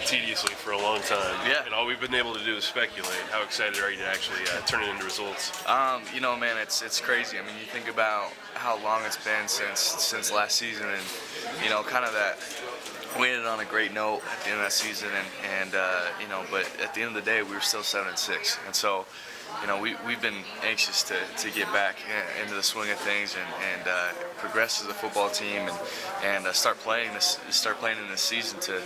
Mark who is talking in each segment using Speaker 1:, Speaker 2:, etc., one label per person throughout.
Speaker 1: tediously for a long time.
Speaker 2: Yeah.
Speaker 1: And all we've been able to do is speculate. How excited are you to actually turn it into results?
Speaker 2: Man, it's crazy. I mean, you think about how long it's been since last season, and kind of that. We ended on a great note at the end of that season, but at the end of the day, we were still 7-6, and so. We've been anxious to get back into the swing of things and progress as a football team and start playing in this season to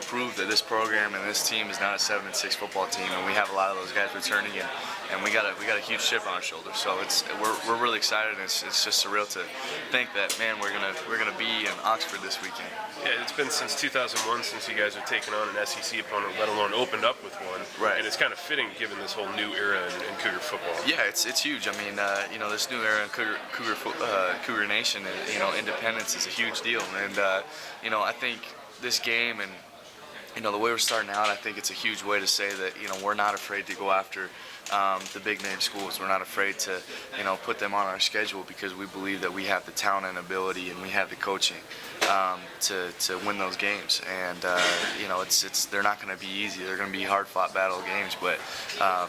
Speaker 2: prove that this program and this team is not a 7-6 football team, and we have a lot of those guys returning and we got a huge chip on our shoulders. So we're really excited. And it's just surreal to think that, man, we're gonna be in Oxford this weekend.
Speaker 1: Yeah, it's been since 2001 since you guys have taken on an SEC opponent, let alone opened up with one.
Speaker 2: Right.
Speaker 1: And it's kind of fitting given this whole new era in Cougar football.
Speaker 2: Yeah, it's huge. I mean, this new era in Cougar Nation, independence is a huge deal. And I think this game and the way we're starting out, I think it's a huge way to say that we're not afraid to go after the big name schools. We're not afraid to put them on our schedule because we believe that we have the talent and ability and we have the coaching to win those games. And they're not going to be easy. They're going to be hard-fought battle games. But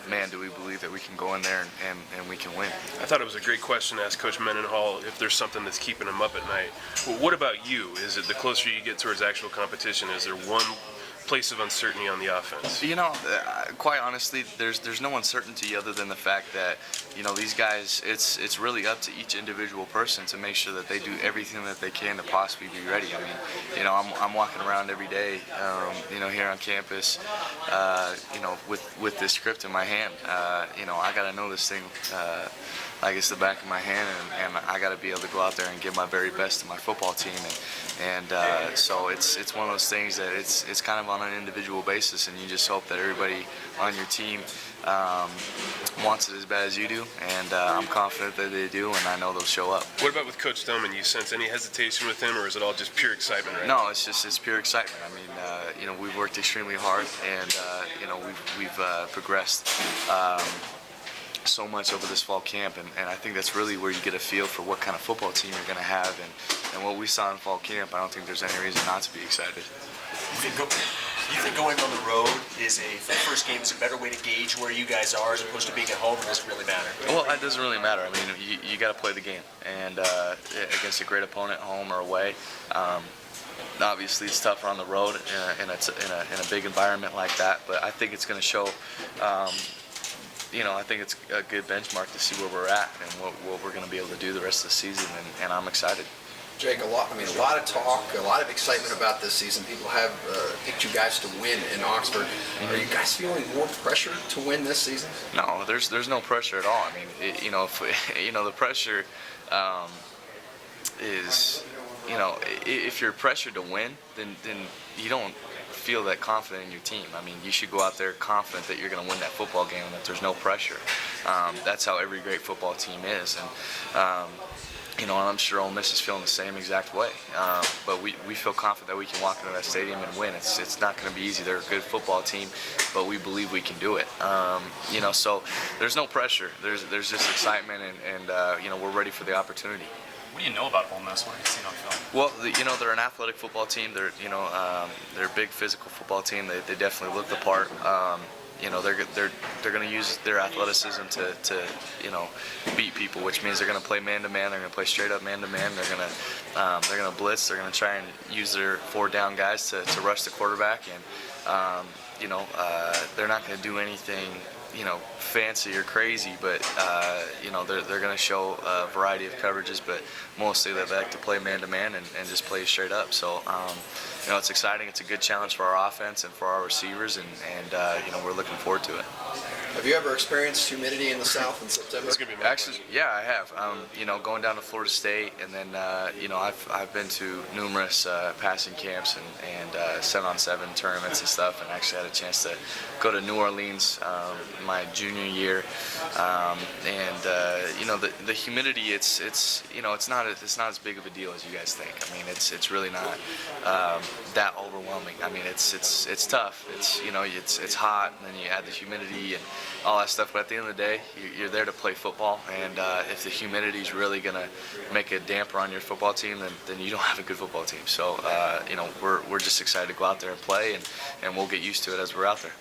Speaker 2: man, do we believe that we can go in there and we can win.
Speaker 1: I thought it was a great question to ask Coach Mendenhall if there's something that's keeping him up at night. Well, what about you? Is it the closer you get towards actual competition? Is there one place of uncertainty on the offense?
Speaker 2: Quite honestly, there's no uncertainty other than the fact that these guys, it's really up to each individual person to make sure that they do everything that they can to possibly be ready. I mean, I'm walking around every day, here on campus, with this script in my hand. I got to know this thing like it's the back of my hand, and I got to be able to go out there and give my very best to my football team. So it's one of those things that it's kind of on an individual basis, and you just hope that everybody on your team wants it as bad as you do, and I'm confident that they do, and I know they'll show up.
Speaker 1: What about with Coach Stoneman? You sense any hesitation with him, or is it all just pure excitement right
Speaker 2: now? No, it's pure excitement. I mean, we've worked extremely hard, and we've progressed so much over this fall camp, and I think that's really where you get a feel for what kind of football team you're going to have, and what we saw in fall camp. I don't think there's any reason not to be excited.
Speaker 3: You think going on the road for the first game is a better way to gauge where you guys are as opposed to being at home, or does it really matter?
Speaker 2: Well, it doesn't really matter. I mean, you got to play the game, and against a great opponent, home or away. Obviously, it's tougher on the road in a big environment like that, but I think it's going to show. I think it's a good benchmark to see where we're at and what we're going to be able to do the rest of the season, and I'm excited.
Speaker 4: Jake, a lot of talk, a lot of excitement about this season. People have picked you guys to win in Oxford. Are you guys feeling more pressure to win this season?
Speaker 2: No, there's no pressure at all. I mean, the pressure is, if you're pressured to win, then you don't feel that confident in your team. I mean, you should go out there confident that you're going to win that football game and that there's no pressure. That's how every great football team is, and I'm sure Ole Miss is feeling the same exact way. But we feel confident that we can walk into that stadium and win. It's not going to be easy. They're a good football team, but we believe we can do it. So there's no pressure. There's just excitement, and we're ready for the opportunity.
Speaker 5: What do you know about Ole Miss? What have you seen on film?
Speaker 2: Well, they're an athletic football team. They're they're a big physical football team. They definitely look the part. They're going to use their athleticism to beat people, which means they're going to play man-to-man. They're going to play straight-up man-to-man. They're going to blitz. They're going to try and use their 4-down guys to rush the quarterback, and they're not going to do anything fancy or crazy, but they're going to show a variety of coverages, but mostly they like to play man-to-man and just play straight up. So it's exciting. It's a good challenge for our offense and for our receivers, and we're looking forward to it.
Speaker 4: Have you ever experienced humidity in the South in September?
Speaker 2: Actually, yeah, I have. Going down to Florida State, and then I've been to numerous passing camps and 7-on-7 tournaments and stuff, and actually had a chance to go to New Orleans my junior year, and the humidity. It's not as big of a deal as you guys think. I mean, it's really not that overwhelming. I mean, it's tough. It's hot, and then you add the humidity and all that stuff. But at the end of the day, you're there to play football, and if the humidity is really gonna make a damper on your football team, then you don't have a good football team. So we're just excited to go out there and play, and we'll get used to it as we're out there.